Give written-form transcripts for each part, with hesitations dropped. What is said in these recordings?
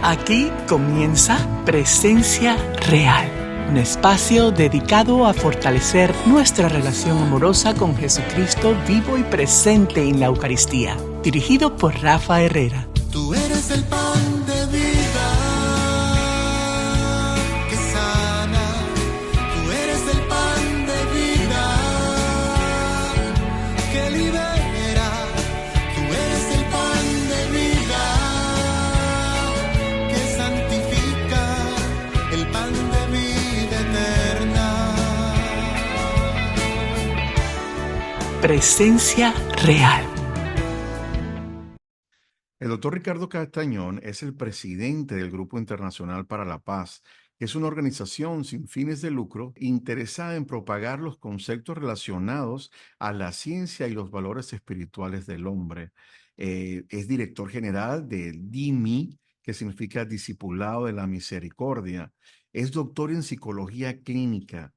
Aquí comienza Presencia Real, un espacio dedicado a fortalecer nuestra relación amorosa con Jesucristo vivo y presente en la Eucaristía. Dirigido por Rafa Herrera. Tú eres el pan de vida que sana. Tú eres el pan de vida que libera. Tú eres el pan de vida que santifica, el pan de vida eterna. Presencia Real. El doctor Ricardo Castañón es el presidente del Grupo Internacional para la Paz, que es una organización sin fines de lucro interesada en propagar los conceptos relacionados a la ciencia y los valores espirituales del hombre. Es director general del DIMI, que significa Discipulado de la Misericordia. Es doctor en psicología clínica,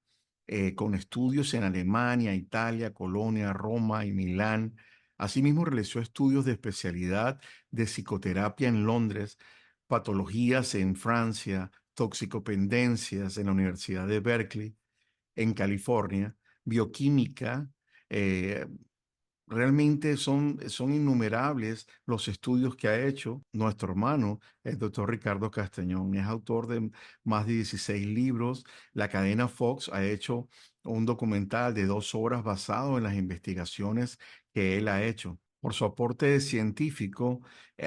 con estudios en Alemania, Italia, Colonia, Roma y Milán. Asimismo, realizó estudios de especialidad de psicoterapia en Londres, patologías en Francia, toxicopendencias en la Universidad de Berkeley, en California, bioquímica. Realmente son innumerables los estudios que ha hecho nuestro hermano, el doctor Ricardo Castañón. Es autor de más de 16 libros. La cadena Fox ha hecho un documental de 2 horas basado en las investigaciones que él ha hecho. Por su aporte científico,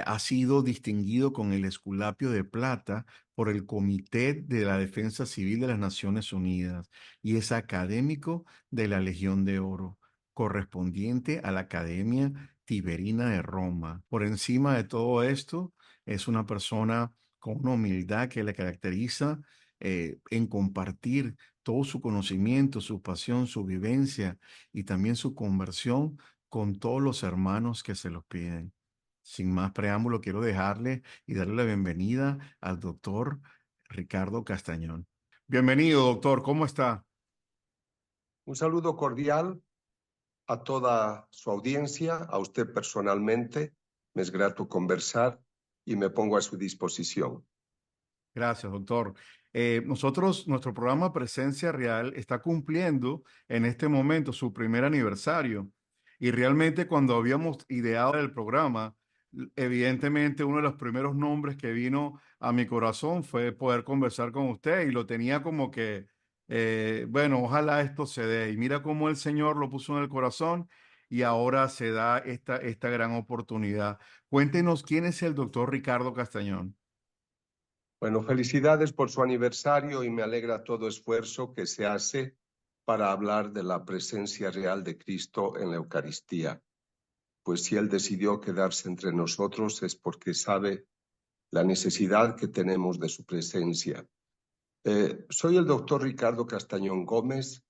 ha sido distinguido con el Esculapio de Plata por el Comité de la Defensa Civil de las Naciones Unidas y es académico de la Legión de Oro, correspondiente a la Academia Tiberina de Roma. Por encima de todo esto, es una persona con una humildad que le caracteriza, en compartir todo su conocimiento, su pasión, su vivencia y también su conversión con todos los hermanos que se los piden. Sin más preámbulo, quiero dejarle y darle la bienvenida al doctor Ricardo Castañón. Bienvenido, doctor. ¿Cómo está? Un saludo cordial a toda su audiencia, a usted personalmente. Me es grato conversar y me pongo a su disposición. Gracias, doctor. Nuestro programa Presencia Real está cumpliendo en este momento su primer aniversario. Y realmente cuando habíamos ideado el programa, evidentemente uno de los primeros nombres que vino a mi corazón fue poder conversar con usted y lo tenía como que, bueno, ojalá esto se dé. Y mira cómo el Señor lo puso en el corazón y ahora se da esta gran oportunidad. Cuéntenos quién es el doctor Ricardo Castañón. Bueno, felicidades por su aniversario y me alegra todo esfuerzo que se hace para hablar de la presencia real de Cristo en la Eucaristía. Pues si Él decidió quedarse entre nosotros es porque sabe la necesidad que tenemos de su presencia. Soy el doctor Ricardo Castañón Gómez.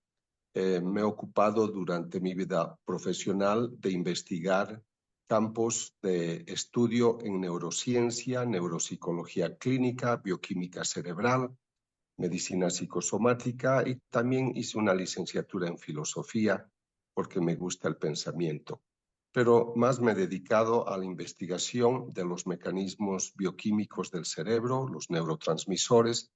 Me he ocupado durante mi vida profesional de investigar campos de estudio en neurociencia, neuropsicología clínica, bioquímica cerebral, medicina psicosomática y también hice una licenciatura en filosofía porque me gusta el pensamiento. Pero más me he dedicado a la investigación de los mecanismos bioquímicos del cerebro, los neurotransmisores,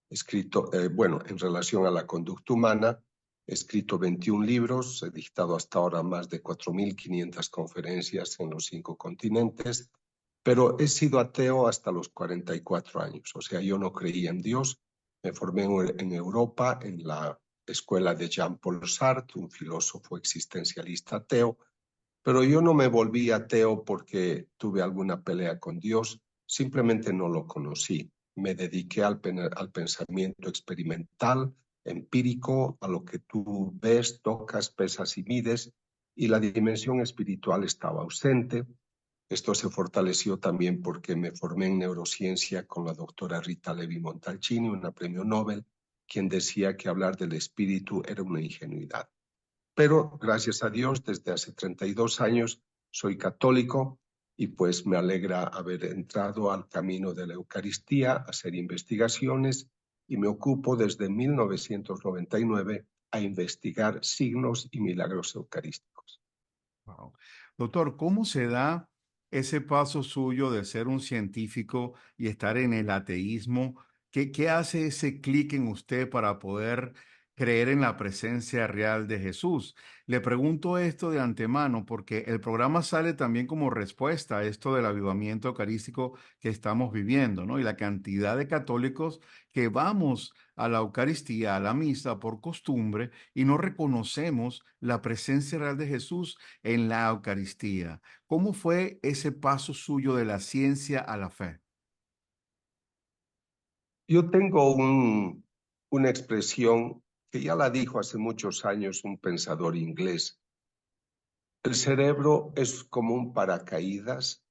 en relación a la conducta humana. He escrito 21 libros, he dictado hasta ahora más de 4.500 conferencias en los 5 continentes, pero he sido ateo hasta los 44 años. O sea, yo no creía en Dios. Me formé en Europa, en la escuela de Jean-Paul Sartre, un filósofo existencialista ateo, pero yo no me volví ateo porque tuve alguna pelea con Dios, simplemente no lo conocí. Me dediqué al pensamiento experimental, empírico, a lo que tú ves, tocas, pesas y mides, y la dimensión espiritual estaba ausente. Esto se fortaleció también porque me formé en neurociencia con la doctora Rita Levi Montalcini, una premio Nobel, quien decía que hablar del espíritu era una ingenuidad. Pero gracias a Dios, desde hace 32 años soy católico y pues me alegra haber entrado al camino de la Eucaristía, a hacer investigaciones y me ocupo desde 1999 a investigar signos y milagros eucarísticos. Wow. Doctor, ¿cómo se da ese paso suyo de ser un científico y estar en el ateísmo? ¿Qué hace ese clic en usted para poder creer en la presencia real de Jesús? Le pregunto esto de antemano porque el programa sale también como respuesta a esto del avivamiento eucarístico que estamos viviendo, ¿no? Y la cantidad de católicos que vamos a la Eucaristía, a la misa por costumbre y no reconocemos la presencia real de Jesús en la Eucaristía. ¿Cómo fue ese paso suyo de la ciencia a la fe? Yo tengo una expresión que ya la dijo hace muchos años un pensador inglés. El cerebro es como un paracaídas,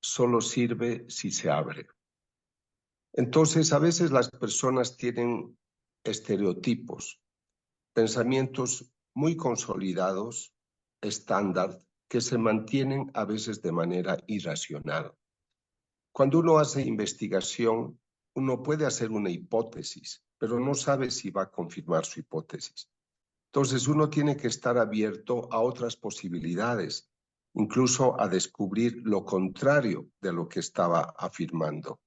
solo sirve si se abre. Entonces, a veces las personas tienen estereotipos, pensamientos muy consolidados, estándar, que se mantienen a veces de manera irracional. Cuando uno hace investigación, uno puede hacer una hipótesis, pero no sabe si va a confirmar su hipótesis. Entonces, uno tiene que estar abierto a otras posibilidades, incluso a descubrir lo contrario de lo que estaba afirmando.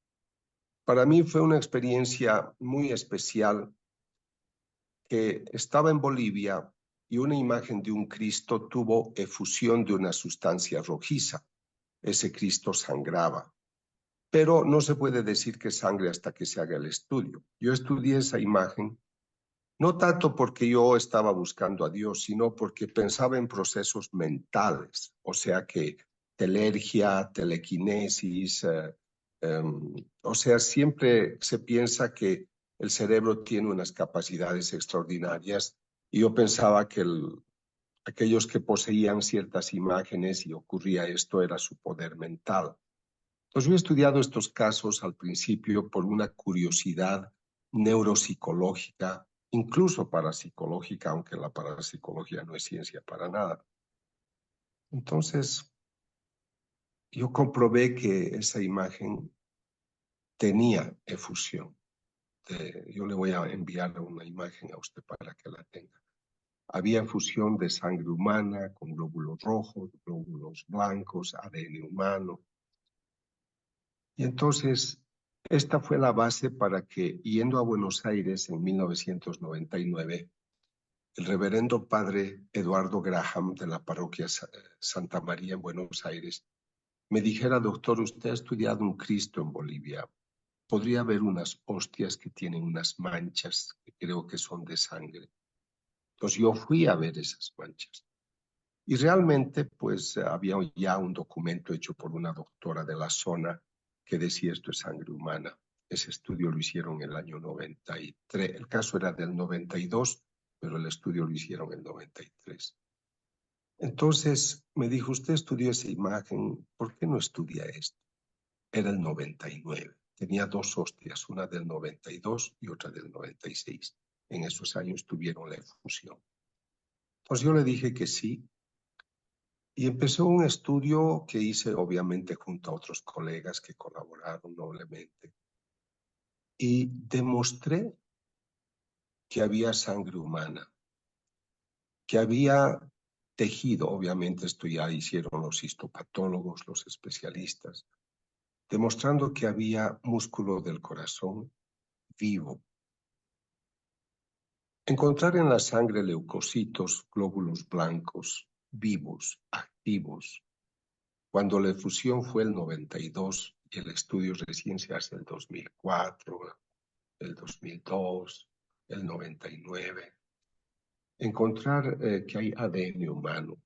Para mí fue una experiencia muy especial que estaba en Bolivia y una imagen de un Cristo tuvo efusión de una sustancia rojiza. Ese Cristo sangraba. Pero no se puede decir que sangre hasta que se haga el estudio. Yo estudié esa imagen, no tanto porque yo estaba buscando a Dios, sino porque pensaba en procesos mentales, o sea que telergia, telequinesis, o sea, siempre se piensa que el cerebro tiene unas capacidades extraordinarias y yo pensaba que aquellos que poseían ciertas imágenes y ocurría esto era su poder mental. Entonces yo he estudiado estos casos al principio por una curiosidad neuropsicológica, incluso parapsicológica, aunque la parapsicología no es ciencia para nada. Entonces yo comprobé que esa imagen tenía efusión. Yo le voy a enviar una imagen a usted para que la tenga. Había efusión de sangre humana con glóbulos rojos, glóbulos blancos, ADN humano. Y entonces, esta fue la base para que, yendo a Buenos Aires en 1999, el reverendo padre Eduardo Graham de la parroquia Santa María en Buenos Aires me dijera: doctor, usted ha estudiado un Cristo en Bolivia. Podría ver unas hostias que tienen unas manchas que creo que son de sangre. Entonces yo fui a ver esas manchas. Y realmente, pues, había ya un documento hecho por una doctora de la zona que decía esto es sangre humana. Ese estudio lo hicieron en el año 93. El caso era del 92, pero el estudio lo hicieron en el 93. Entonces me dijo: usted estudió esa imagen, ¿por qué no estudia esto? Era el 99. Tenía dos hostias, una del 92 y otra del 96. En esos años tuvieron la efusión. Entonces yo le dije que sí. Y empezó un estudio que hice obviamente junto a otros colegas que colaboraron noblemente. Y demostré que había sangre humana, que había tejido, obviamente esto ya hicieron los histopatólogos, los especialistas, demostrando que había músculo del corazón vivo. Encontrar en la sangre leucocitos, glóbulos blancos, vivos, activos. Cuando la efusión fue el 92 y el estudio recién se hace el 2004, el 2002, el 99. Encontrar que hay ADN humano,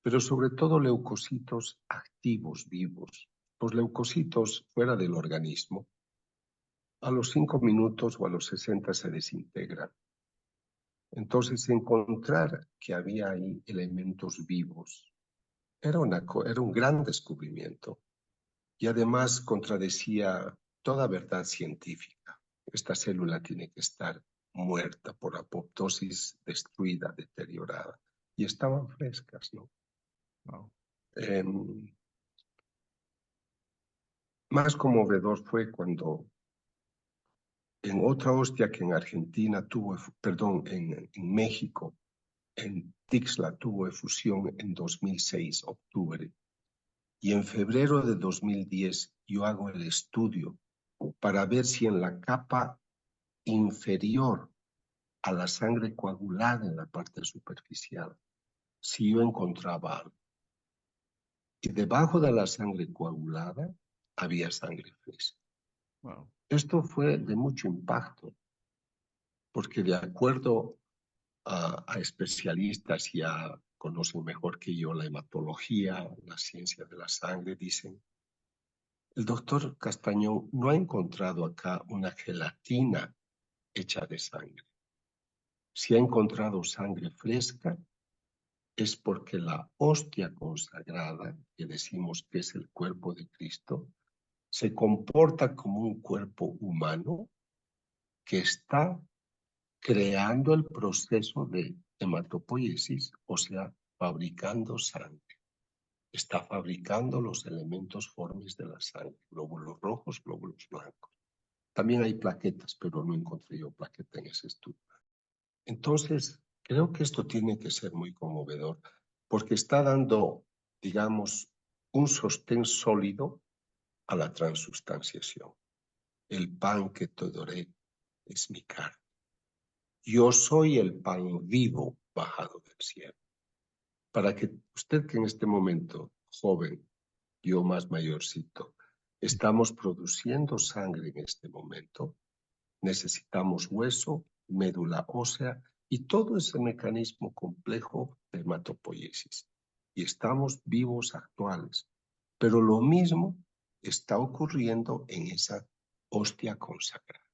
pero sobre todo leucocitos activos, vivos. Los leucocitos fuera del organismo, a los 5 minutos o a los 60 se desintegran. Entonces encontrar que había ahí elementos vivos era un gran descubrimiento y además contradecía toda verdad científica. Esta célula tiene que estar muerta por apoptosis, destruida, deteriorada. Y estaban frescas, ¿no? Wow. Más conmovedor fue cuando en otra hostia que en Argentina tuvo, perdón, en México, en Tixla tuvo efusión en 2006, octubre. Y en febrero de 2010 yo hago el estudio para ver si en la capa inferior a la sangre coagulada en la parte superficial, si yo encontraba algo. Y debajo de la sangre coagulada había sangre fresca. Wow. Esto fue de mucho impacto, porque de acuerdo a especialistas ya conocen mejor que yo la hematología, la ciencia de la sangre, dicen, el doctor Castañón no ha encontrado acá una gelatina hecha de sangre. Si ha encontrado sangre fresca, es porque la hostia consagrada, que decimos que es el cuerpo de Cristo, se comporta como un cuerpo humano que está creando el proceso de hematopoiesis, o sea, fabricando sangre. Está fabricando los elementos formes de la sangre, glóbulos rojos, glóbulos blancos. También hay plaquetas, pero no encontré yo plaqueta en ese estudio. Entonces, creo que esto tiene que ser muy conmovedor, porque está dando, digamos, un sostén sólido a la transustanciación. El pan que te doré es mi carne. Yo soy el pan vivo bajado del cielo. Para que usted, que en este momento, joven, yo más mayorcito, estamos produciendo sangre en este momento, necesitamos hueso, médula ósea y todo ese mecanismo complejo de hematopoiesis. Y estamos vivos actuales. Pero lo mismo está ocurriendo en esa hostia consagrada.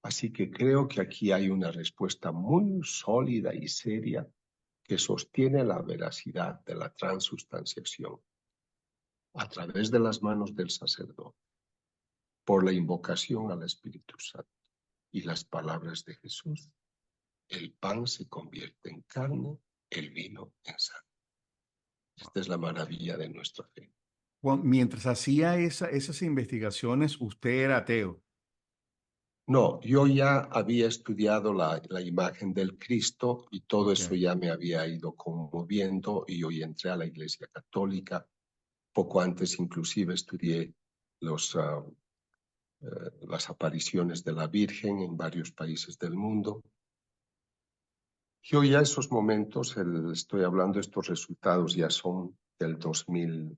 Así que creo que aquí hay una respuesta muy sólida y seria que sostiene la veracidad de la transustanciación a través de las manos del sacerdote, por la invocación al Espíritu Santo y las palabras de Jesús. El pan se convierte en carne, el vino en sangre. Esta es la maravilla de nuestra fe. Mientras hacía esas investigaciones, usted era ateo. No, yo ya había estudiado la imagen del Cristo y todo eso Okay. ya me había ido conmoviendo y hoy entré a la Iglesia Católica. Poco antes inclusive estudié las apariciones de la Virgen en varios países del mundo. Yo ya esos momentos, estoy hablando, estos resultados ya son del 2002,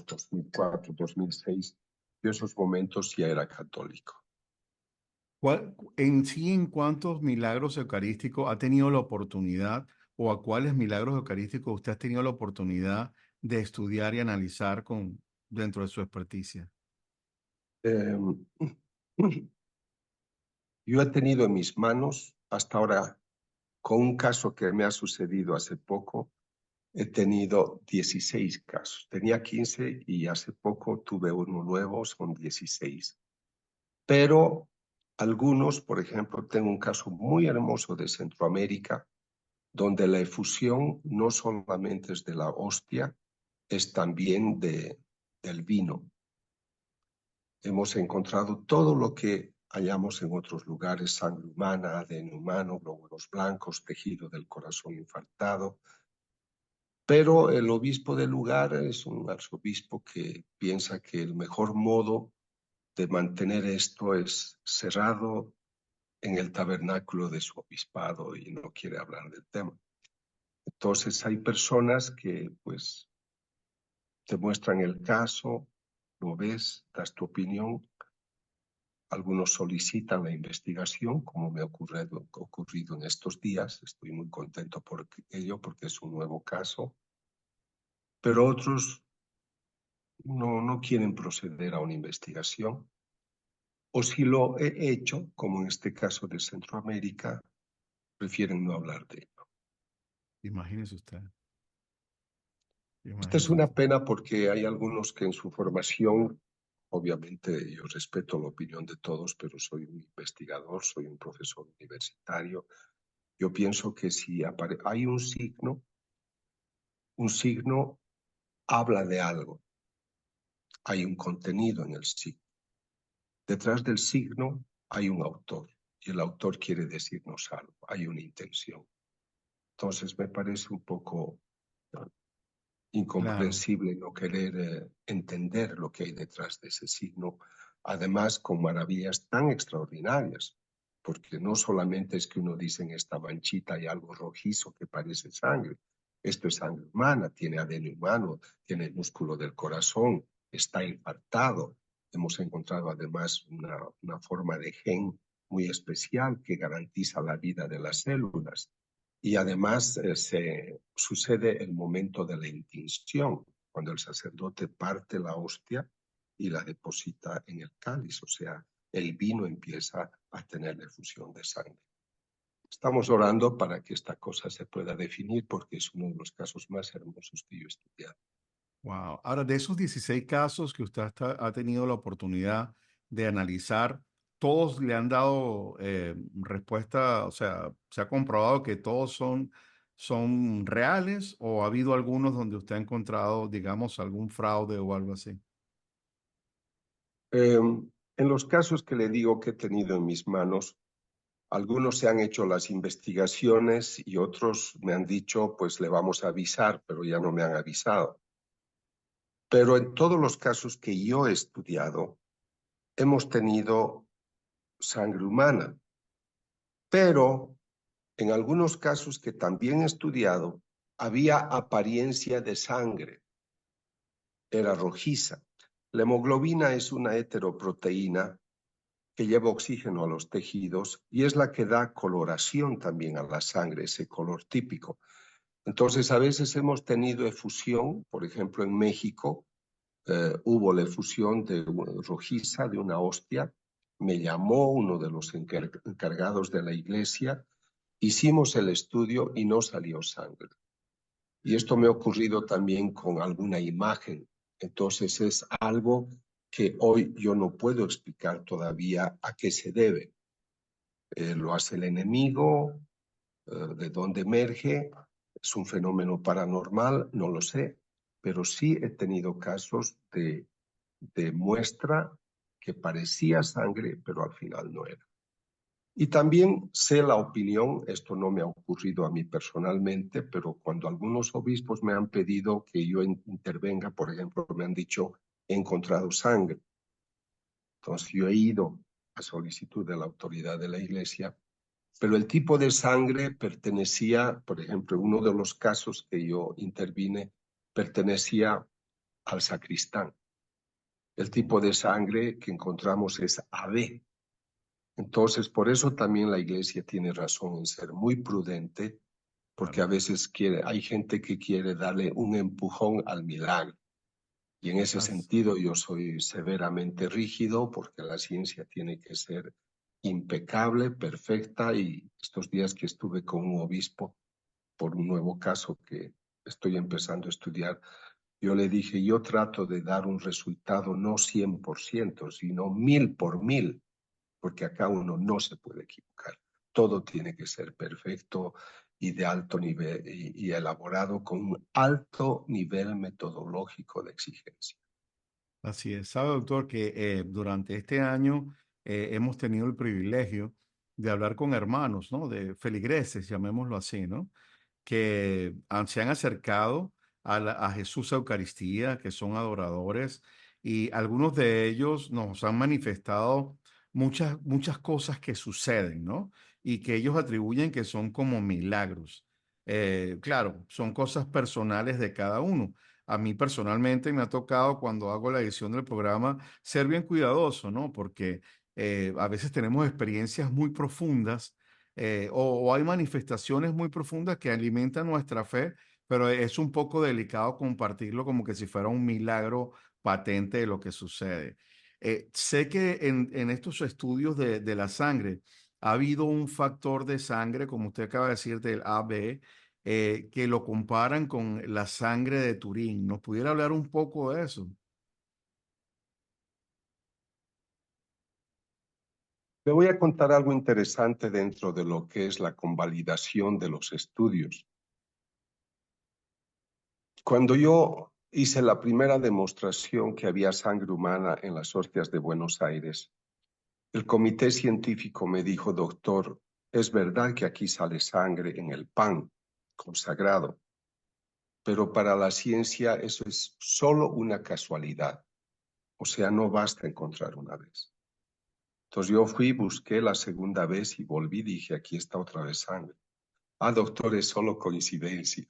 2004, 2006. Yo esos momentos ya era católico. ¿En cuántos milagros eucarísticos ha tenido la oportunidad o a cuáles milagros eucarísticos usted ha tenido la oportunidad de estudiar y analizar dentro de su experticia? Yo he tenido en mis manos hasta ahora, con un caso que me ha sucedido hace poco, he tenido 16 casos. Tenía 15 y hace poco tuve uno nuevo, son 16. Pero algunos, por ejemplo, tengo un caso muy hermoso de Centroamérica, donde la efusión no solamente es de la hostia, es también del vino. Hemos encontrado todo lo que hallamos en otros lugares: sangre humana, ADN humano, glóbulos blancos, tejido del corazón infartado. Pero el obispo del lugar es un arzobispo que piensa que el mejor modo de mantener esto es cerrado en el tabernáculo de su obispado y no quiere hablar del tema. Entonces hay personas que pues te muestran el caso, lo ves, das tu opinión. Algunos solicitan la investigación, como me ha ocurrido en estos días. Estoy muy contento por ello porque es un nuevo caso. Pero otros no quieren proceder a una investigación. O si lo he hecho, como en este caso de Centroamérica, prefieren no hablar de ello. Imagínese usted. Esta es una pena porque hay algunos que en su formación, obviamente yo respeto la opinión de todos, pero soy un investigador, soy un profesor universitario. Yo pienso que si hay un signo habla de algo. Hay un contenido en el signo. Detrás del signo hay un autor y el autor quiere decirnos algo, hay una intención. Entonces me parece un poco Claro, incomprensible no querer entender lo que hay detrás de ese signo, además con maravillas tan extraordinarias, porque no solamente es que uno dice en esta manchita hay algo rojizo que parece sangre, esto es sangre humana, tiene ADN humano, tiene el músculo del corazón, está infartado. Hemos encontrado además una forma de gen muy especial que garantiza la vida de las células. Y además se sucede el momento de la intinción, cuando el sacerdote parte la hostia y la deposita en el cáliz, o sea, el vino empieza a tener efusión de sangre. Estamos orando para que esta cosa se pueda definir porque es uno de los casos más hermosos que yo he estudiado. wow. Ahora, de esos 16 casos que usted ha tenido la oportunidad de analizar, ¿todos le han dado respuesta? O sea, ¿se ha comprobado que todos son reales o ha habido algunos donde usted ha encontrado, digamos, algún fraude o algo así? En los casos que le digo que he tenido en mis manos, algunos se han hecho las investigaciones y otros me han dicho, pues le vamos a avisar, pero ya no me han avisado. Pero en todos los casos que yo he estudiado, hemos tenido sangre humana, pero en algunos casos que también he estudiado, había apariencia de sangre, era rojiza. La hemoglobina es una heteroproteína que lleva oxígeno a los tejidos y es la que da coloración también a la sangre, ese color típico. Entonces, a veces hemos tenido efusión, por ejemplo, en México, hubo la efusión de rojiza de una hostia, me llamó uno de los encargados de la iglesia, hicimos el estudio y no salió sangre. Y esto me ha ocurrido también con alguna imagen. Entonces es algo que hoy yo no puedo explicar todavía a qué se debe. Lo hace el enemigo, de dónde emerge, es un fenómeno paranormal, no lo sé, pero sí he tenido casos de muestra que parecía sangre, pero al final no era. Y también sé la opinión, esto no me ha ocurrido a mí personalmente, pero cuando algunos obispos me han pedido que yo intervenga, por ejemplo, me han dicho, he encontrado sangre. Entonces yo he ido a solicitud de la autoridad de la iglesia, pero el tipo de sangre pertenecía, por ejemplo, uno de los casos que yo intervine, pertenecía al sacristán. El tipo de sangre que encontramos es AB. Entonces, por eso también la iglesia tiene razón en ser muy prudente, porque a veces hay gente que quiere darle un empujón al milagro. Y en ese As- sentido yo soy severamente rígido porque la ciencia tiene que ser impecable, perfecta, y estos días que estuve con un obispo por un nuevo caso que estoy empezando a estudiar, yo le dije, yo trato de dar un resultado no 100%, sino 1000 por 1000, porque acá uno no se puede equivocar. Todo tiene que ser perfecto y de alto nivel y elaborado con un alto nivel metodológico de exigencia. Así es. Sabe, doctor, que durante este año hemos tenido el privilegio de hablar con hermanos, ¿no? De feligreses, llamémoslo así, ¿no? Que se han acercado a Jesús Eucaristía, que son adoradores, y algunos de ellos nos han manifestado muchas cosas que suceden, ¿no? Y que ellos atribuyen que son como milagros. Claro, son cosas personales de cada uno. A mí personalmente me ha tocado cuando hago la edición del programa ser bien cuidadoso, ¿no? Porque a veces tenemos experiencias muy profundas o hay manifestaciones muy profundas que alimentan nuestra fe, pero es un poco delicado compartirlo como que si fuera un milagro patente de lo que sucede. Sé que en estos estudios de la sangre ha habido un factor de sangre, como usted acaba de decir, del AB, que lo comparan con la sangre de Turín. ¿Nos pudiera hablar un poco de eso? Le voy a contar algo interesante dentro de lo que es la convalidación de los estudios. Cuando yo hice la primera demostración que había sangre humana en las hostias de Buenos Aires, el comité científico me dijo, doctor, es verdad que aquí sale sangre en el pan consagrado, pero para la ciencia eso es solo una casualidad. O sea, no basta encontrar una vez. Entonces yo fui, busqué la segunda vez y volví, dije, aquí está otra vez sangre. Ah, doctor, es solo coincidencia.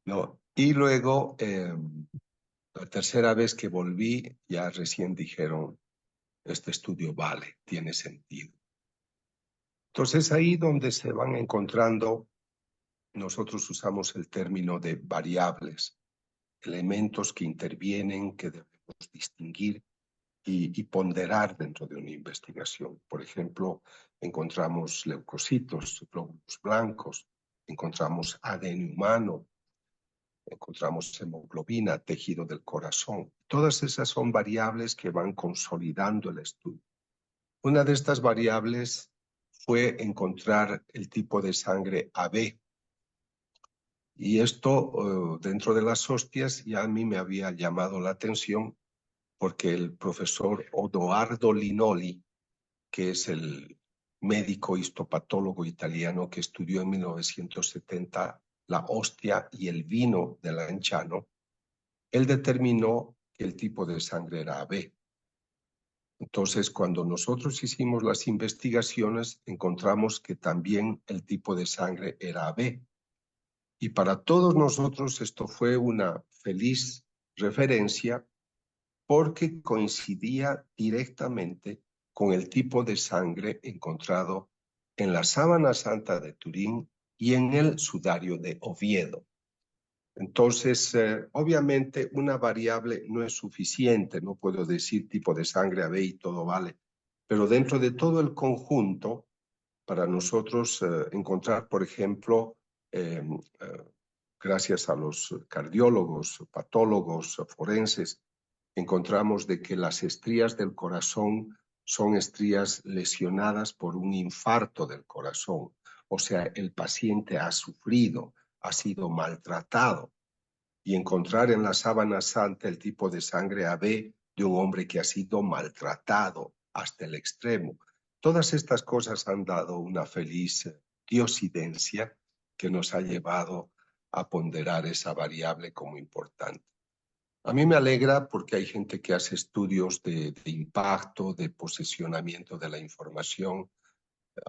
No. Y luego, la tercera vez que volví, ya recién dijeron, este estudio vale, tiene sentido. Entonces ahí donde se van encontrando, nosotros usamos el término de variables, elementos que intervienen, que debemos distinguir y ponderar dentro de una investigación. Por ejemplo, encontramos leucocitos, glóbulos blancos, encontramos ADN humano, encontramos hemoglobina, tejido del corazón. Todas esas son variables que van consolidando el estudio. Una de estas variables fue encontrar el tipo de sangre AB. Y esto, dentro de las hostias, ya a mí me había llamado la atención porque el profesor Odoardo Linoli, que es el médico histopatólogo italiano que estudió en 1970 la hostia y el vino de Lanciano, él determinó que el tipo de sangre era AB. Entonces, cuando nosotros hicimos las investigaciones, encontramos que también el tipo de sangre era AB. Y para todos nosotros esto fue una feliz referencia porque coincidía directamente con el tipo de sangre encontrado en la Sábana Santa de Turín y en el sudario de Oviedo. Entonces, obviamente una variable no es suficiente, no puedo decir tipo de sangre AB y todo vale, pero dentro de todo el conjunto, para nosotros encontrar, por ejemplo, gracias a los cardiólogos, patólogos, forenses, encontramos de que las estrías del corazón son estrías lesionadas por un infarto del corazón. O sea, el paciente ha sufrido, ha sido maltratado. Y encontrar en la Sábana Santa el tipo de sangre AB de un hombre que ha sido maltratado hasta el extremo. Todas estas cosas han dado una feliz diosidencia que nos ha llevado a ponderar esa variable como importante. A mí me alegra porque hay gente que hace estudios de impacto, de posicionamiento de la información.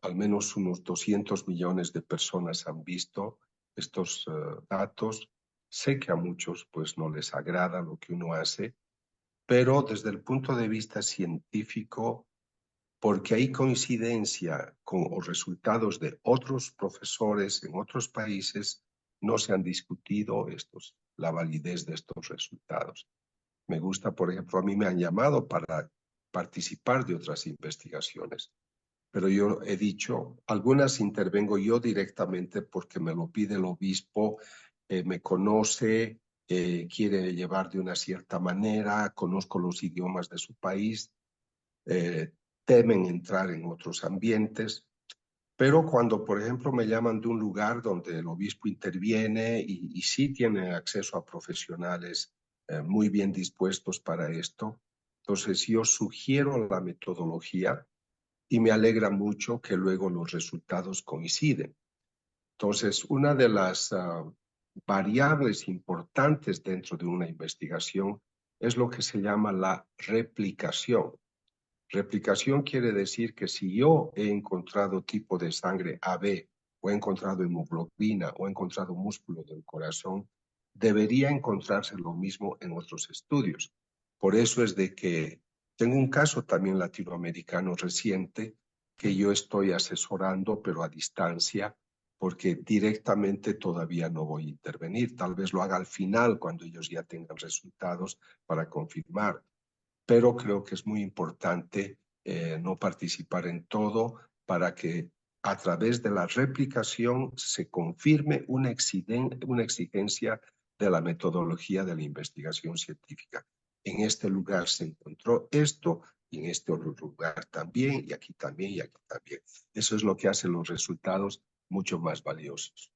Al menos unos 200 millones de personas han visto estos datos. Sé que a muchos pues no les agrada lo que uno hace, pero desde el punto de vista científico, porque hay coincidencia con los resultados de otros profesores en otros países, no se han discutido la validez de estos resultados. Me gusta, por ejemplo, a mí me han llamado para participar de otras investigaciones, pero yo he dicho, algunas intervengo yo directamente porque me lo pide el obispo, me conoce, quiere llevar de una cierta manera, conozco los idiomas de su país, temen entrar en otros ambientes, pero cuando, por ejemplo, me llaman de un lugar donde el obispo interviene y sí tiene acceso a profesionales muy bien dispuestos para esto, entonces yo sugiero la metodología y me alegra mucho que luego los resultados coinciden. Entonces, una de las variables importantes dentro de una investigación es lo que se llama la replicación. Replicación quiere decir que si yo he encontrado tipo de sangre AB, o he encontrado hemoglobina, o he encontrado músculo del corazón, debería encontrarse lo mismo en otros estudios. Por eso es de que tengo un caso también latinoamericano reciente que yo estoy asesorando, pero a distancia, porque directamente todavía no voy a intervenir. Tal vez lo haga al final, cuando ellos ya tengan resultados para confirmar. Pero creo que es muy importante no participar en todo para que a través de la replicación se confirme una exigencia de la metodología de la investigación científica. En este lugar se encontró esto y en este otro lugar también, y aquí también, y aquí también. Eso es lo que hace los resultados mucho más valiosos.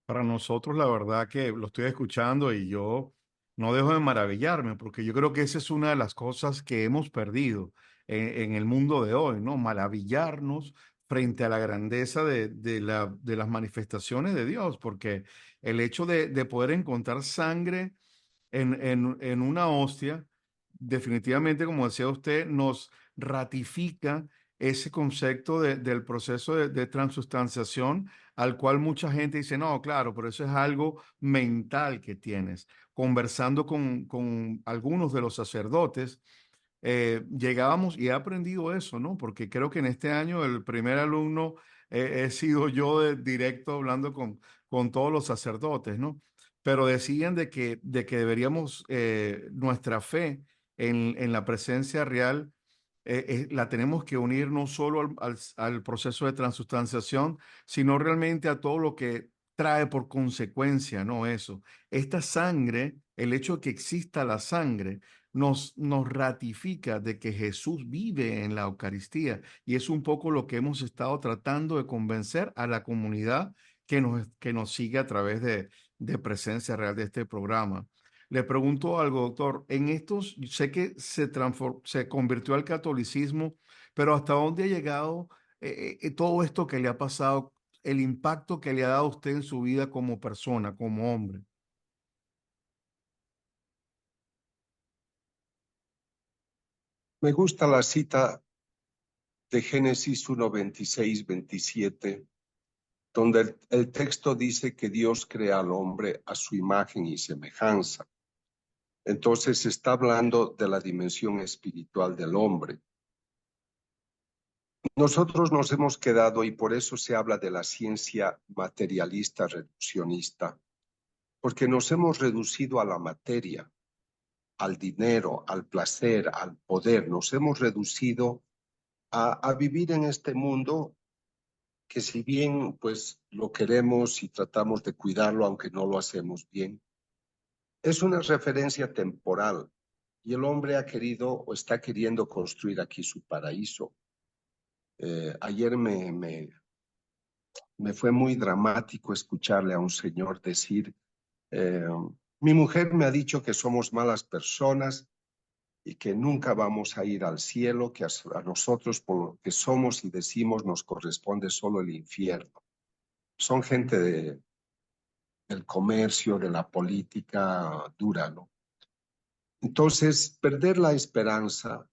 Para nosotros, la verdad que lo estoy escuchando y yo no dejo de maravillarme, porque yo creo que esa es una de las cosas que hemos perdido en el mundo de hoy, ¿no? Maravillarnos frente a la grandeza de las manifestaciones de Dios, porque el hecho de poder encontrar sangre en una hostia, definitivamente, como decía usted, nos ratifica ese concepto del proceso de transustanciación, al cual mucha gente dice, no, claro, pero eso es algo mental que tienes. Conversando con algunos de los sacerdotes, llegábamos y he aprendido eso, ¿no? Porque creo que en este año el primer alumno he sido yo directo hablando con todos los sacerdotes, ¿no? Pero decían de que deberíamos, nuestra fe en la presencia real, la tenemos que unir no solo al proceso de transustanciación, sino realmente a todo lo que trae por consecuencia, ¿no? Eso. Esta sangre, el hecho de que exista la sangre, nos ratifica de que Jesús vive en la Eucaristía y es un poco lo que hemos estado tratando de convencer a la comunidad que nos sigue a través de Presencia Real de este programa. Le pregunto algo, doctor. En estos, sé que se convirtió al catolicismo, pero ¿hasta dónde ha llegado todo esto que le ha pasado, el impacto que le ha dado a usted en su vida como persona, como hombre? Me gusta la cita de Génesis 1, 26, 27, donde el texto dice que Dios crea al hombre a su imagen y semejanza. Entonces está hablando de la dimensión espiritual del hombre. Nosotros nos hemos quedado, y por eso se habla de la ciencia materialista reduccionista, porque nos hemos reducido a la materia, al dinero, al placer, al poder. Nos hemos reducido a vivir en este mundo que, si bien pues lo queremos y tratamos de cuidarlo, aunque no lo hacemos bien, es una referencia temporal, y el hombre ha querido o está queriendo construir aquí su paraíso. Ayer me fue muy dramático escucharle a un señor decir, eh, mi mujer me ha dicho que somos malas personas y que nunca vamos a ir al cielo, que a nosotros por lo que somos y decimos nos corresponde solo el infierno. Son gente del comercio, de la política dura, ¿no? Entonces, perder la esperanza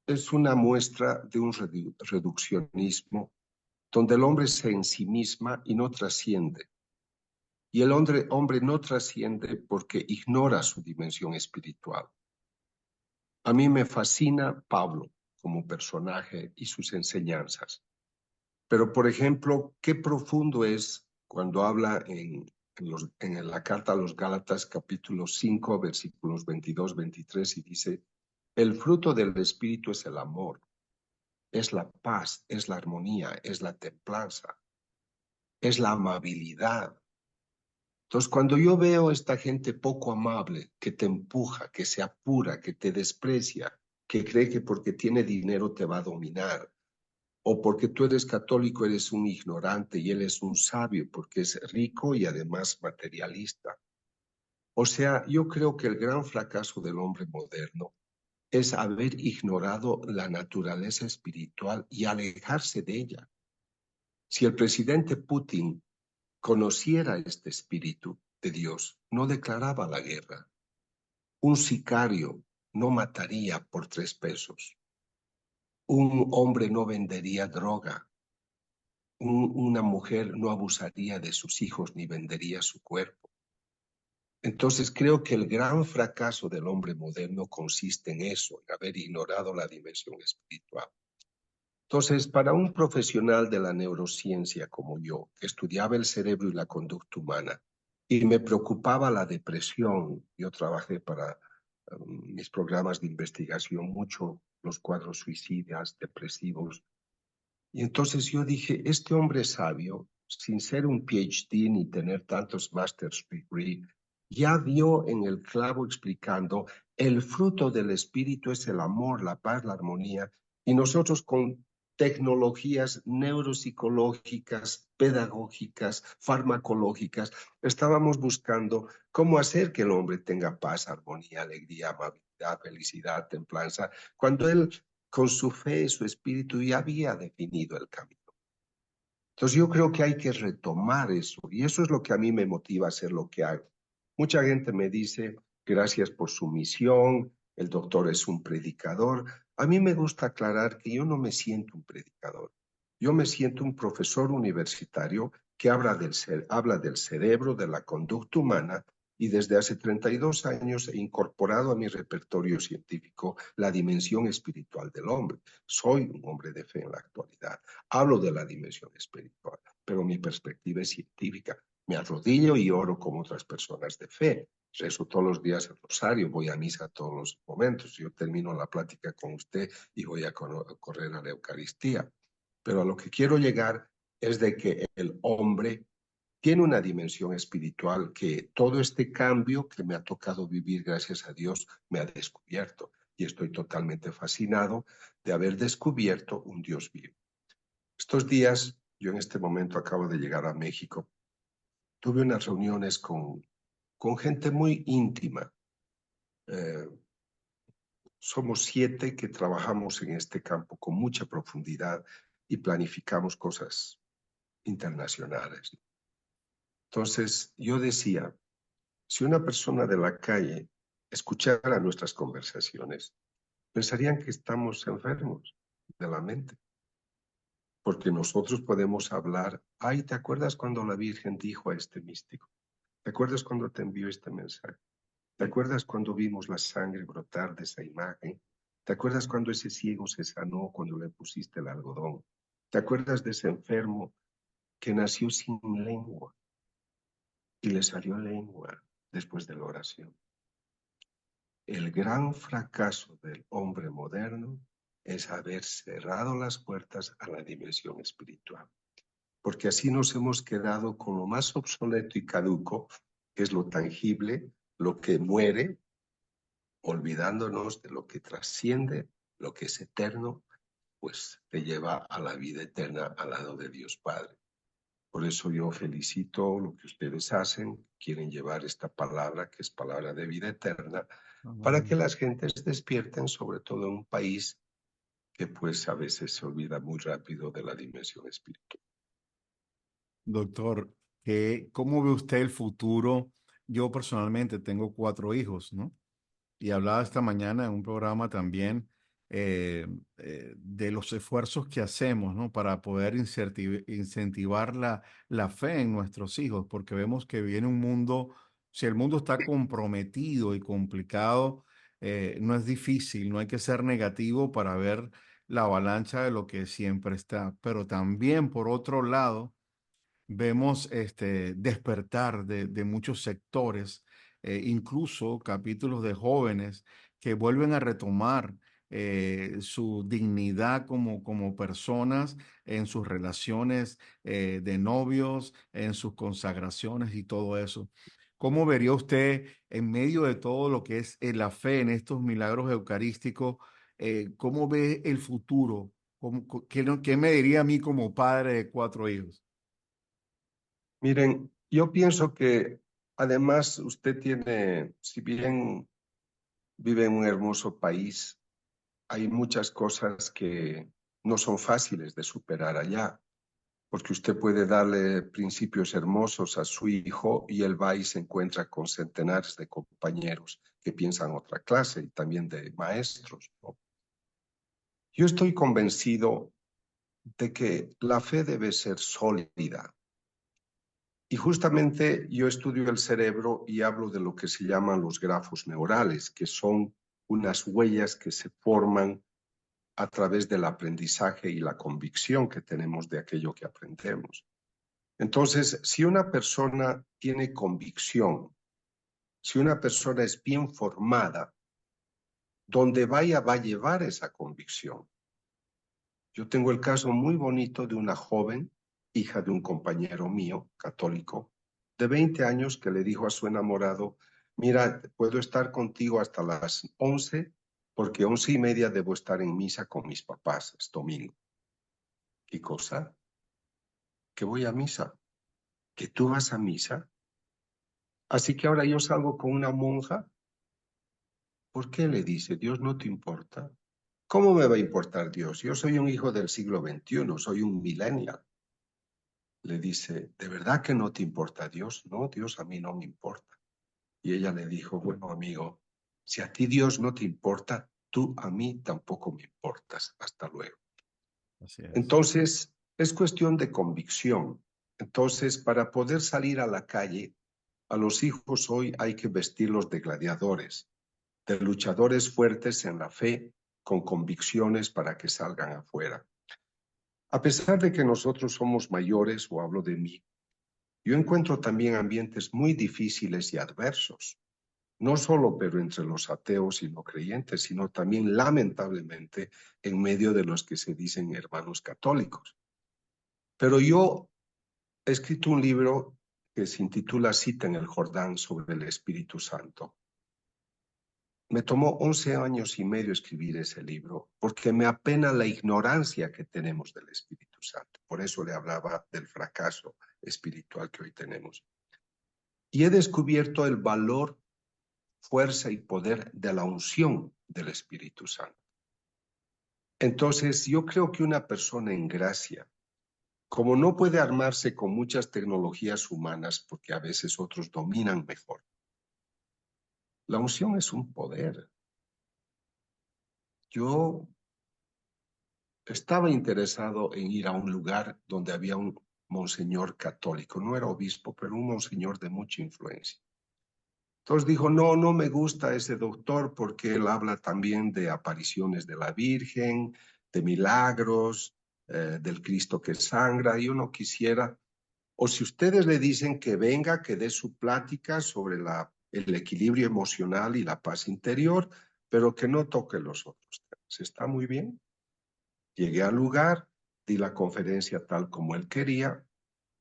es una muestra de un reduccionismo donde el hombre se ensimisma y no trasciende. Y el hombre no trasciende porque ignora su dimensión espiritual. A mí me fascina Pablo como personaje y sus enseñanzas. Pero, por ejemplo, qué profundo es cuando habla en la carta a los Gálatas, capítulo 5, versículos 22, 23, y dice, el fruto del Espíritu es el amor, es la paz, es la armonía, es la templanza, es la amabilidad. Entonces, cuando yo veo a esta gente poco amable, que te empuja, que se apura, que te desprecia, que cree que porque tiene dinero te va a dominar, o porque tú eres católico eres un ignorante y él es un sabio porque es rico y además materialista. O sea, yo creo que el gran fracaso del hombre moderno es haber ignorado la naturaleza espiritual y alejarse de ella. Si el presidente Putin conociera este espíritu de Dios, no declaraba la guerra. Un sicario no mataría por 3 pesos. Un hombre no vendería droga. Una mujer no abusaría de sus hijos ni vendería su cuerpo. Entonces creo que el gran fracaso del hombre moderno consiste en eso, en haber ignorado la dimensión espiritual. Entonces, para un profesional de la neurociencia como yo, que estudiaba el cerebro y la conducta humana, y me preocupaba la depresión, yo trabajé para mis programas de investigación mucho los cuadros suicidas, depresivos, y entonces yo dije, este hombre sabio, sin ser un PhD ni tener tantos master's degree, ya dio en el clavo explicando el fruto del espíritu es el amor, la paz, la armonía, y nosotros con tecnologías neuropsicológicas, pedagógicas, farmacológicas, estábamos buscando cómo hacer que el hombre tenga paz, armonía, alegría, amabilidad, felicidad, templanza, cuando él con su fe y su espíritu ya había definido el camino. Entonces yo creo que hay que retomar eso, y eso es lo que a mí me motiva a hacer lo que hago. Mucha gente me dice, gracias por su misión, el doctor es un predicador. A mí me gusta aclarar que yo no me siento un predicador. Yo me siento un profesor universitario que habla del cerebro, de la conducta humana, y desde hace 32 años he incorporado a mi repertorio científico la dimensión espiritual del hombre. Soy un hombre de fe en la actualidad. Hablo de la dimensión espiritual, pero mi perspectiva es científica. Me arrodillo y oro como otras personas de fe. Rezo todos los días el rosario, voy a misa todos los momentos. Yo termino la plática con usted y voy a correr a la Eucaristía. Pero a lo que quiero llegar es de que el hombre tiene una dimensión espiritual que todo este cambio que me ha tocado vivir, gracias a Dios, me ha descubierto. Y estoy totalmente fascinado de haber descubierto un Dios vivo. Estos días, yo en este momento acabo de llegar a México, tuve unas reuniones con gente muy íntima. Somos 7 que trabajamos en este campo con mucha profundidad y planificamos cosas internacionales. Entonces, yo decía, si una persona de la calle escuchara nuestras conversaciones, pensarían que estamos enfermos de la mente. Porque nosotros podemos hablar, ay, ¿te acuerdas cuando la Virgen dijo a este místico? ¿Te acuerdas cuando te envió este mensaje? ¿Te acuerdas cuando vimos la sangre brotar de esa imagen? ¿Te acuerdas cuando ese ciego se sanó cuando le pusiste el algodón? ¿Te acuerdas de ese enfermo que nació sin lengua y le salió lengua después de la oración? El gran fracaso del hombre moderno es haber cerrado las puertas a la dimensión espiritual, porque así nos hemos quedado con lo más obsoleto y caduco, que es lo tangible, lo que muere, olvidándonos de lo que trasciende, lo que es eterno, pues te lleva a la vida eterna al lado de Dios Padre. Por eso yo felicito lo que ustedes hacen, quieren llevar esta palabra, que es palabra de vida eterna, para que las gentes despierten, sobre todo en un país que pues a veces se olvida muy rápido de la dimensión espiritual. Doctor, ¿cómo ve usted el futuro? Yo personalmente tengo 4 hijos, ¿no? Y hablaba esta mañana en un programa también de los esfuerzos que hacemos, ¿no? Para poder incentivar la fe en nuestros hijos, porque vemos que viene un mundo, si el mundo está comprometido y complicado, no es difícil, no hay que ser negativo para ver la avalancha de lo que siempre está. Pero también, por otro lado, vemos este despertar de muchos sectores, incluso capítulos de jóvenes que vuelven a retomar su dignidad como personas en sus relaciones de novios, en sus consagraciones y todo eso. ¿Cómo vería usted en medio de todo lo que es la fe en estos milagros eucarísticos? ¿Cómo ve el futuro? ¿Qué me diría a mí como padre de 4 hijos? Miren, yo pienso que además usted tiene, si bien vive en un hermoso país, hay muchas cosas que no son fáciles de superar allá, porque usted puede darle principios hermosos a su hijo y él va y se encuentra con centenares de compañeros que piensan otra clase y también de maestros, ¿no? Yo estoy convencido de que la fe debe ser sólida. Y justamente yo estudio el cerebro y hablo de lo que se llaman los grafos neurales, que son unas huellas que se forman a través del aprendizaje y la convicción que tenemos de aquello que aprendemos. Entonces, si una persona tiene convicción, si una persona es bien formada, donde vaya va a llevar esa convicción. Yo tengo el caso muy bonito de una joven, hija de un compañero mío, católico, de 20 años, que le dijo a su enamorado, mira, puedo estar contigo hasta las 11, porque 11:30 debo estar en misa con mis papás, es domingo. ¿Qué cosa? Que voy a misa. ¿Que tú vas a misa? Así que ahora yo salgo con una monja. ¿Por qué? Le dice, ¿Dios no te importa? ¿Cómo me va a importar Dios? Yo soy un hijo del siglo XXI, soy un millennial. Le dice, ¿de verdad que no te importa Dios? No, Dios a mí no me importa. Y ella le dijo, bueno, amigo, si a ti Dios no te importa, tú a mí tampoco me importas. Hasta luego. Así es. Entonces, es cuestión de convicción. Entonces, para poder salir a la calle, a los hijos hoy hay que vestirlos de gladiadores, de luchadores fuertes en la fe, con convicciones para que salgan afuera. A pesar de que nosotros somos mayores, o hablo de mí, yo encuentro también ambientes muy difíciles y adversos, no solo pero entre los ateos y no creyentes, sino también lamentablemente en medio de los que se dicen hermanos católicos. Pero yo he escrito un libro que se intitula Cita en el Jordán sobre el Espíritu Santo. Me tomó 11 años y medio escribir ese libro porque me apena la ignorancia que tenemos del Espíritu Santo. Por eso le hablaba del fracaso espiritual que hoy tenemos. Y he descubierto el valor, fuerza y poder de la unción del Espíritu Santo. Entonces, yo creo que una persona en gracia, como no puede armarse con muchas tecnologías humanas porque a veces otros dominan mejor, la unción es un poder. Yo estaba interesado en ir a un lugar donde había un monseñor católico, no era obispo, pero un monseñor de mucha influencia. Entonces dijo, no, no me gusta ese doctor porque él habla también de apariciones de la Virgen, de milagros, del Cristo que sangra. Yo no quisiera, o si ustedes le dicen que venga, que dé su plática sobre el equilibrio emocional y la paz interior, pero que no toque los otros temas. Está muy bien. Llegué al lugar, di la conferencia tal como él quería,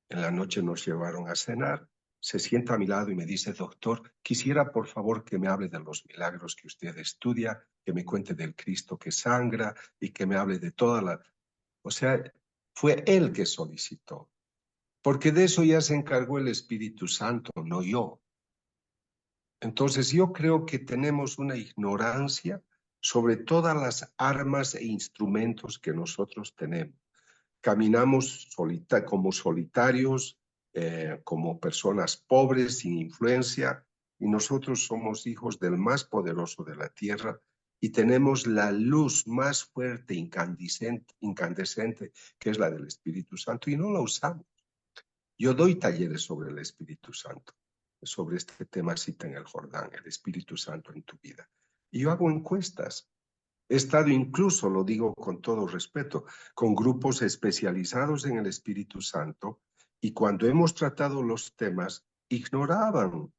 en la noche nos llevaron a cenar, se sienta a mi lado y me dice, doctor, quisiera por favor que me hable de los milagros que usted estudia, que me cuente del Cristo que sangra y que me hable de toda la... O sea, fue él que solicitó, porque de eso ya se encargó el Espíritu Santo, no yo. Entonces yo creo que tenemos una ignorancia sobre todas las armas e instrumentos que nosotros tenemos. Caminamos como solitarios, como personas pobres, sin influencia, y nosotros somos hijos del más poderoso de la tierra y tenemos la luz más fuerte, incandescente, que es la del Espíritu Santo, y no la usamos. Yo doy talleres sobre el Espíritu Santo, sobre este tema Cita en el Jordán, el Espíritu Santo en tu vida. Y yo hago encuestas. He estado incluso, lo digo con todo respeto, con grupos especializados en el Espíritu Santo y cuando hemos tratado los temas, ignoraban,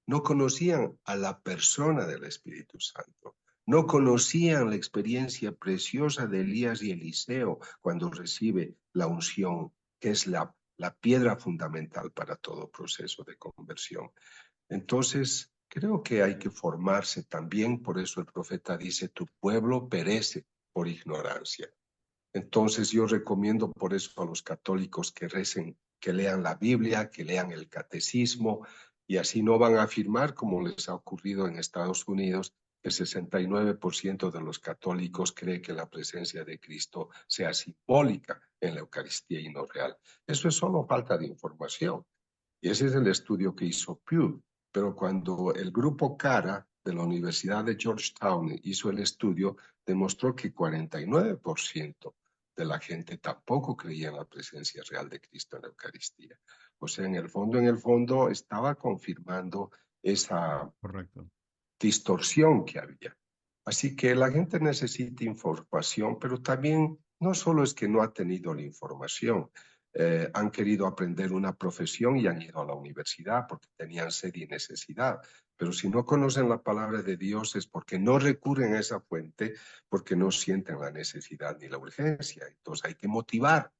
no conocían a la persona del Espíritu Santo, no conocían la experiencia preciosa de Elías y Eliseo cuando recibe la unción, que es la piedra fundamental para todo proceso de conversión. Entonces, creo que hay que formarse también, por eso el profeta dice, tu pueblo perece por ignorancia. Entonces yo recomiendo por eso a los católicos que recen, que lean la Biblia, que lean el catecismo, y así no van a afirmar, como les ha ocurrido en Estados Unidos, que el 69% de los católicos cree que la presencia de Cristo sea simbólica en la Eucaristía y no real. Eso es solo falta de información. Y ese es el estudio que hizo Pew. Pero cuando el grupo CARA de la Universidad de Georgetown hizo el estudio, demostró que 49% de la gente tampoco creía en la presencia real de Cristo en la Eucaristía. O sea, en el fondo, estaba confirmando esa Correcto. distorsión que había. Así que la gente necesita información, pero también no solo es que no ha tenido la información, han querido aprender una profesión y han ido a la universidad porque tenían sed y necesidad. Pero si no conocen la palabra de Dios es porque no recurren a esa fuente, porque no sienten la necesidad ni la urgencia. Entonces hay que motivar.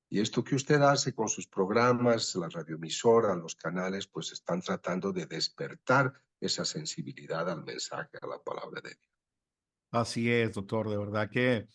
Y esto que usted hace con sus programas, la radioemisora, los canales, pues están tratando de despertar esa sensibilidad al mensaje, a la palabra de Dios. Así es, doctor, de verdad que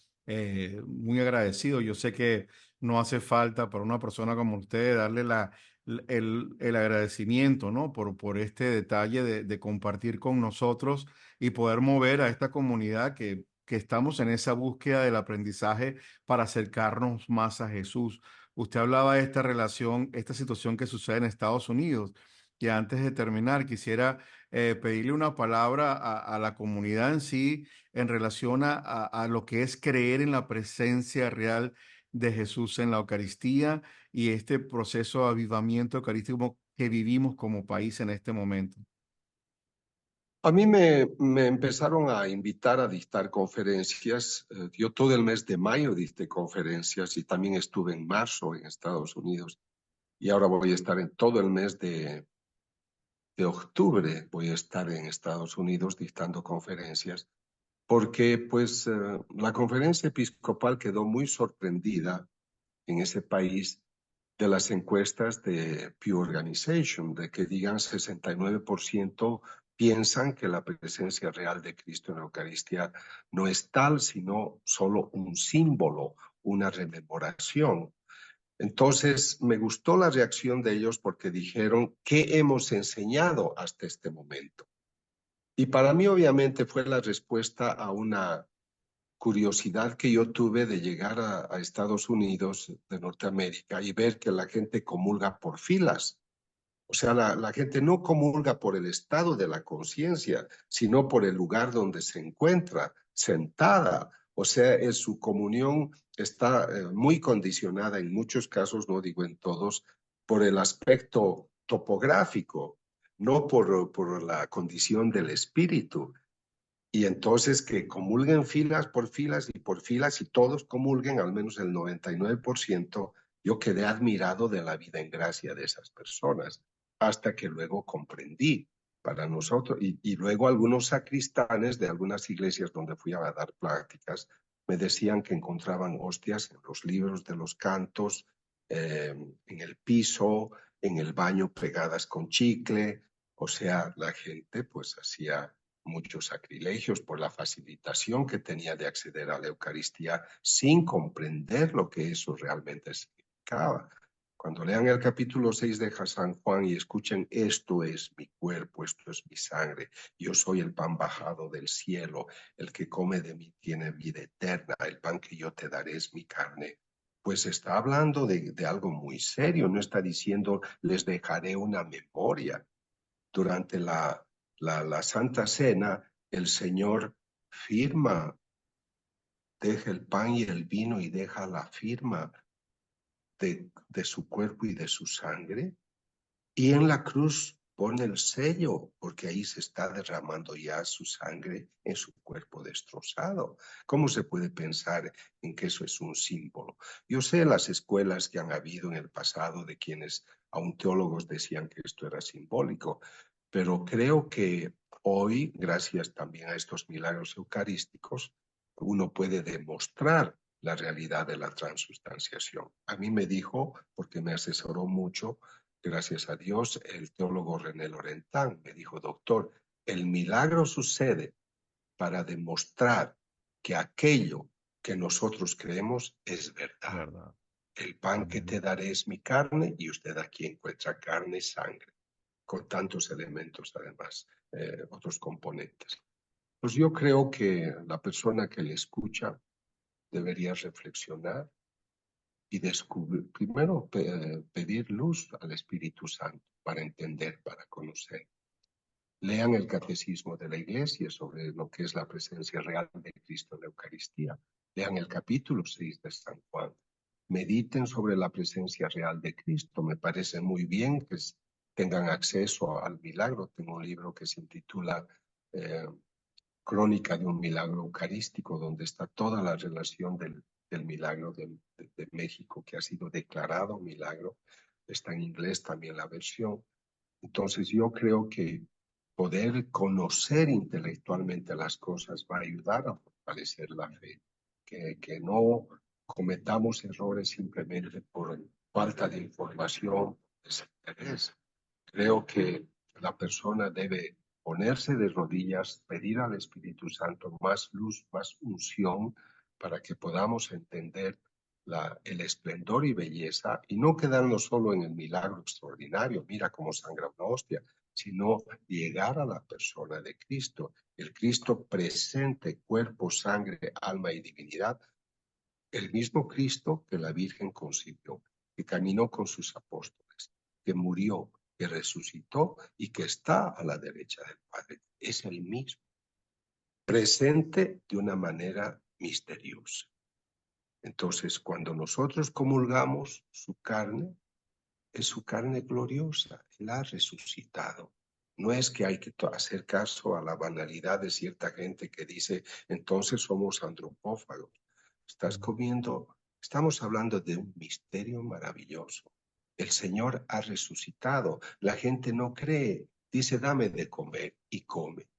muy agradecido. Yo sé que no hace falta para una persona como usted darle el agradecimiento, ¿no? Por este detalle de compartir con nosotros y poder mover a esta comunidad que que estamos en esa búsqueda del aprendizaje para acercarnos más a Jesús. Usted hablaba de esta relación, esta situación que sucede en Estados Unidos. Y antes de terminar, quisiera pedirle una palabra a la comunidad en sí en relación a lo que es creer en la presencia real de Jesús en la Eucaristía y este proceso de avivamiento eucarístico que vivimos como país en este momento. A mí me empezaron a invitar a dictar conferencias. Yo todo el mes de mayo dicté conferencias y también estuve en marzo en Estados Unidos. Y ahora voy a estar en todo el mes de octubre, voy a estar en Estados Unidos dictando conferencias, porque pues la conferencia episcopal quedó muy sorprendida en ese país de las encuestas de Pew Organization, de que digan 69% piensan que la presencia real de Cristo en la Eucaristía no es tal, sino solo un símbolo, una rememoración. Entonces, me gustó la reacción de ellos porque dijeron, ¿qué hemos enseñado hasta este momento? Y para mí, obviamente, fue la respuesta a una curiosidad que yo tuve de llegar a Estados Unidos de Norteamérica y ver que la gente comulga por filas. O sea, la gente no comulga por el estado de la conciencia, sino por el lugar donde se encuentra, sentada. O sea, su comunión está muy condicionada en muchos casos, no digo en todos, por el aspecto topográfico, no por la condición del espíritu. Y entonces que comulguen filas por filas y por filas y todos comulguen, al menos el 99%, yo quedé admirado de la vida en gracia de esas personas, hasta que luego comprendí para nosotros. Y luego algunos sacristanes de algunas iglesias donde fui a dar pláticas me decían que encontraban hostias en los libros de los cantos, en el piso, en el baño pegadas con chicle. O sea, la gente pues hacía muchos sacrilegios por la facilitación que tenía de acceder a la Eucaristía sin comprender lo que eso realmente significaba. Cuando lean el capítulo 6 de San Juan y escuchen, esto es mi cuerpo, esto es mi sangre, yo soy el pan bajado del cielo, el que come de mí tiene vida eterna, el pan que yo te daré es mi carne, pues está hablando de algo muy serio, no está diciendo les dejaré una memoria. Durante la Santa Cena, el Señor firma, deja el pan y el vino y deja la firma de su cuerpo y de su sangre. Y en la cruz pone el sello, porque ahí se está derramando ya su sangre en su cuerpo destrozado. ¿Cómo se puede pensar en que eso es un símbolo? Yo sé las escuelas que han habido en el pasado de quienes, aun teólogos, decían que esto era simbólico, pero creo que hoy, gracias también a estos milagros eucarísticos, uno puede demostrar la realidad de la transustanciación. A mí me dijo, porque me asesoró mucho, gracias a Dios, el teólogo René Laurentán, me dijo, doctor, el milagro sucede para demostrar que aquello que nosotros creemos es verdad. El pan que te daré es mi carne y usted aquí encuentra carne y sangre, con tantos elementos además, otros componentes. Pues yo creo que la persona que le escucha debería reflexionar y descubrir, primero pedir luz al Espíritu Santo para entender, para conocer. Lean el Catecismo de la Iglesia sobre lo que es la presencia real de Cristo en la Eucaristía. Lean el capítulo 6 de San Juan. Mediten sobre la presencia real de Cristo. Me parece muy bien que tengan acceso al milagro. Tengo un libro que se intitula Crónica de un milagro eucarístico, donde está toda la relación del milagro de México, que ha sido declarado milagro. Está en inglés también la versión. Entonces yo creo que poder conocer intelectualmente las cosas va a ayudar a fortalecer la fe, que no cometamos errores simplemente por falta de información, desinterés. Creo que la persona debe ponerse de rodillas, pedir al Espíritu Santo más luz, más unción, para que podamos entender el esplendor y belleza y no quedarnos solo en el milagro extraordinario. Mira cómo sangra una hostia, sino llegar a la persona de Cristo. El Cristo presente, cuerpo, sangre, alma y divinidad, el mismo Cristo que la Virgen concibió, que caminó con sus apóstoles, que murió, que resucitó y que está a la derecha del Padre. Es el mismo, presente de una manera misteriosa. Entonces, cuando nosotros comulgamos su carne, es su carne gloriosa. Él ha resucitado. No es que hay que hacer caso a la banalidad de cierta gente que dice, entonces somos antropófagos. Estamos hablando de un misterio maravilloso. El Señor ha resucitado. La gente no cree. Dice, dame de comer y come.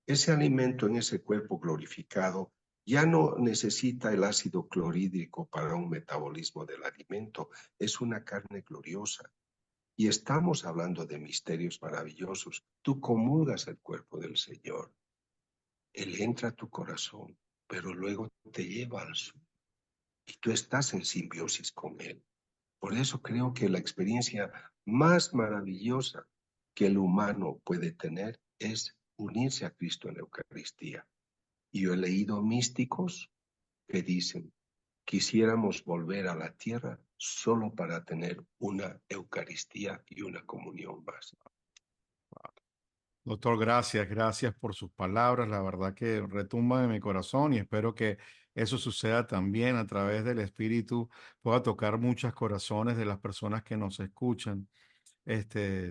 Ese alimento en ese cuerpo glorificado ya no necesita el ácido clorhídrico para un metabolismo del alimento. Es una carne gloriosa. Y estamos hablando de misterios maravillosos. Tú comulgas el cuerpo del Señor. Él entra a tu corazón, pero luego te lleva al suyo. Y tú estás en simbiosis con Él. Por eso creo que la experiencia más maravillosa que el humano puede tener es unirse a Cristo en la Eucaristía. Y yo he leído místicos que dicen, quisiéramos volver a la tierra solo para tener una Eucaristía y una comunión más. Doctor, gracias por sus palabras. La verdad que retumban en mi corazón y espero que eso suceda también a través del Espíritu, pueda tocar muchos corazones de las personas que nos escuchan.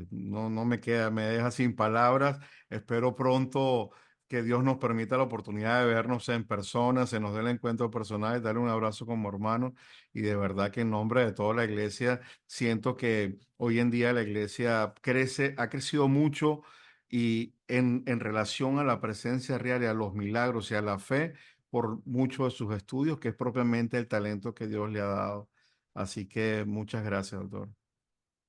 No me queda, me deja sin palabras. Espero pronto que Dios nos permita la oportunidad de vernos en persona, se nos dé el encuentro personal, darle un abrazo como hermano y de verdad que en nombre de toda la iglesia siento que hoy en día la iglesia ha crecido mucho y en relación a la presencia real y a los milagros y a la fe por muchos de sus estudios, que es propiamente el talento que Dios le ha dado. Así que muchas gracias, doctor.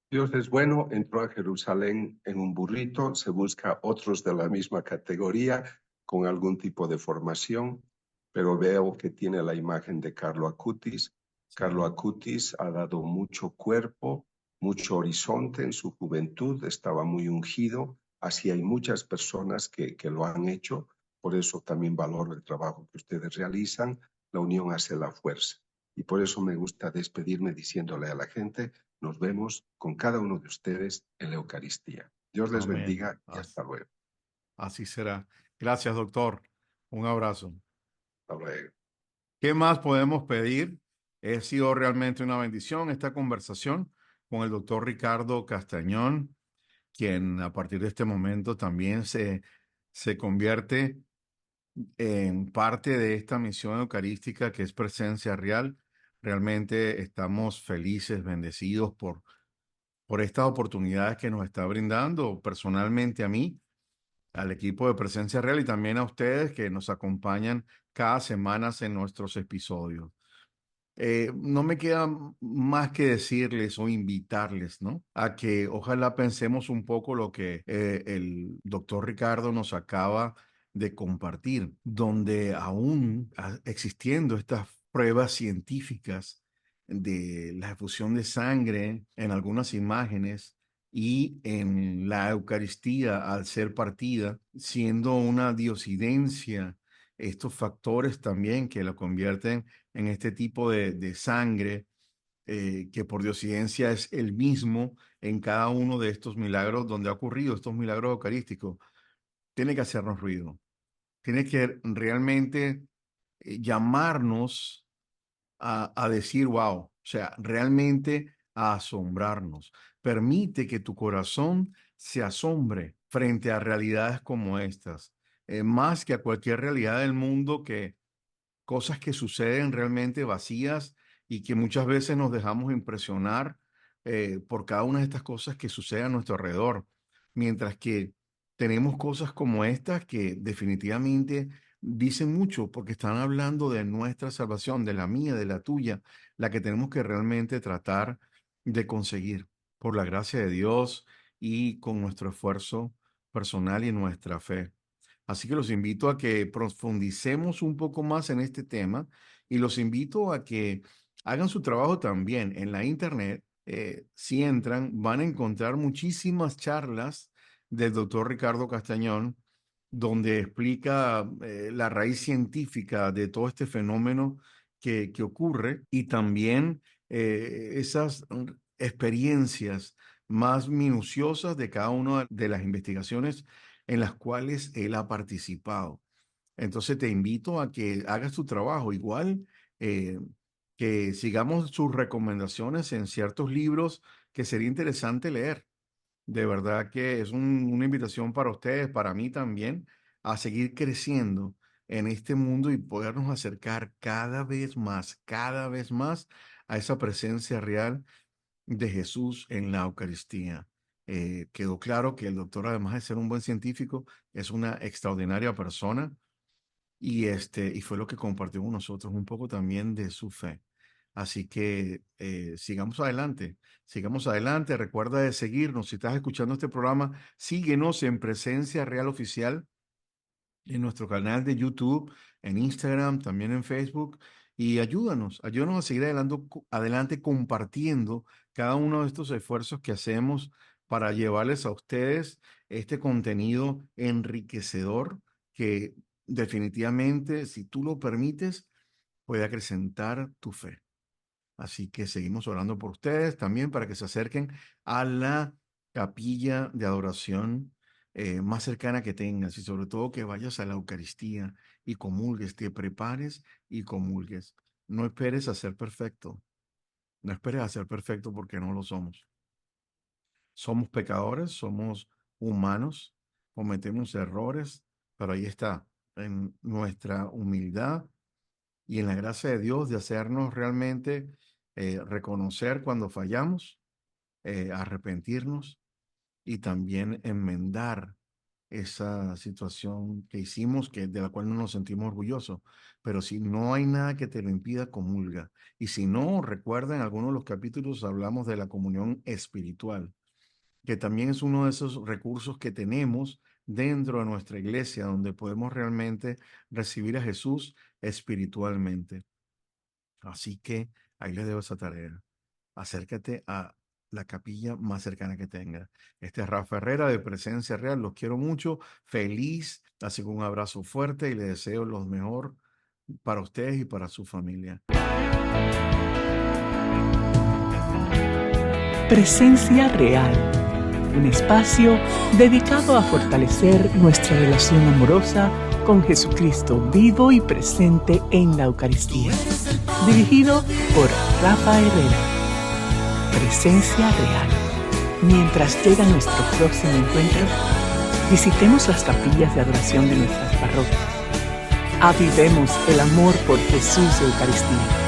Dios es bueno, entró a Jerusalén en un burrito, se busca otros de la misma categoría con algún tipo de formación, pero veo que tiene la imagen de Carlo Acutis. Carlo Acutis ha dado mucho cuerpo, mucho horizonte en su juventud, estaba muy ungido, así hay muchas personas que lo han hecho, por eso también valoro el trabajo que ustedes realizan, la unión hace la fuerza. Y por eso me gusta despedirme diciéndole a la gente, nos vemos con cada uno de ustedes en la Eucaristía. Dios les Amén. bendiga y hasta luego. Así será. Gracias, doctor. Un abrazo. Hasta luego. ¿Qué más podemos pedir? Ha sido realmente una bendición esta conversación con el doctor Ricardo Castañón, quien a partir de este momento también se convierte en parte de esta misión eucarística que es presencia real. Realmente estamos felices, bendecidos por estas oportunidades que nos está brindando personalmente a mí, al equipo de Presencia Real y también a ustedes que nos acompañan cada semana en nuestros episodios. No me queda más que decirles o invitarles, ¿no? A que ojalá pensemos un poco lo que el doctor Ricardo nos acaba de compartir, donde aún existiendo estas pruebas científicas de la efusión de sangre en algunas imágenes y en la Eucaristía al ser partida, siendo una diosidencia, estos factores también que lo convierten en este tipo de sangre, que por diosidencia es el mismo en cada uno de estos milagros donde ha ocurrido, estos milagros eucarísticos, tiene que hacernos ruido, tiene que realmente llamarnos a decir, wow, o sea, realmente a asombrarnos. Permite que tu corazón se asombre frente a realidades como estas, más que a cualquier realidad del mundo que cosas que suceden realmente vacías y que muchas veces nos dejamos impresionar por cada una de estas cosas que suceden a nuestro alrededor, mientras que tenemos cosas como estas que definitivamente dicen mucho porque están hablando de nuestra salvación, de la mía, de la tuya, la que tenemos que realmente tratar de conseguir por la gracia de Dios y con nuestro esfuerzo personal y nuestra fe. Así que los invito a que profundicemos un poco más en este tema y los invito a que hagan su trabajo también en la internet. Si entran, van a encontrar muchísimas charlas del doctor Ricardo Castañón, donde explica la raíz científica de todo este fenómeno que ocurre y también esas experiencias más minuciosas de cada una de las investigaciones en las cuales él ha participado. Entonces te invito a que hagas tu trabajo igual, eh, que sigamos sus recomendaciones en ciertos libros que sería interesante leer. De verdad que es una invitación para ustedes, para mí también, a seguir creciendo en este mundo y podernos acercar cada vez más a esa presencia real de Jesús en la Eucaristía. Quedó claro que el doctor, además de ser un buen científico, es una extraordinaria persona y fue lo que compartió con nosotros un poco también de su fe. Así que sigamos adelante, sigamos adelante. Recuerda de seguirnos. Si estás escuchando este programa, síguenos en Presencia Real Oficial en nuestro canal de YouTube, en Instagram, también en Facebook. Y ayúdanos a seguir adelante compartiendo cada uno de estos esfuerzos que hacemos para llevarles a ustedes este contenido enriquecedor que definitivamente, si tú lo permites, puede acrecentar tu fe. Así que seguimos orando por ustedes también para que se acerquen a la capilla de adoración más cercana que tengas y sobre todo que vayas a la Eucaristía y comulgues, te prepares y comulgues. No esperes a ser perfecto, no esperes a ser perfecto porque no lo somos. Somos pecadores, somos humanos, cometemos errores, pero ahí está, en nuestra humildad y en la gracia de Dios de hacernos realmente reconocer cuando fallamos, arrepentirnos y también enmendar esa situación que hicimos, de la cual no nos sentimos orgullosos. Pero si no hay nada que te lo impida, comulga. Y si no, recuerda, en algunos de los capítulos hablamos de la comunión espiritual, que también es uno de esos recursos que tenemos dentro de nuestra iglesia, donde podemos realmente recibir a Jesús espiritualmente. Así que ahí les dejo esa tarea. Acércate a la capilla más cercana que tenga. Este es Rafa Herrera de Presencia Real. Los quiero mucho. Feliz. Así que un abrazo fuerte y les deseo lo mejor para ustedes y para su familia. Presencia Real, un espacio dedicado a fortalecer nuestra relación amorosa con Jesucristo vivo y presente en la Eucaristía. Dirigido por Rafa Herrera. Presencia Real. Mientras llega nuestro próximo encuentro, visitemos las capillas de adoración de nuestras parroquias. Avivemos el amor por Jesús de Eucaristía.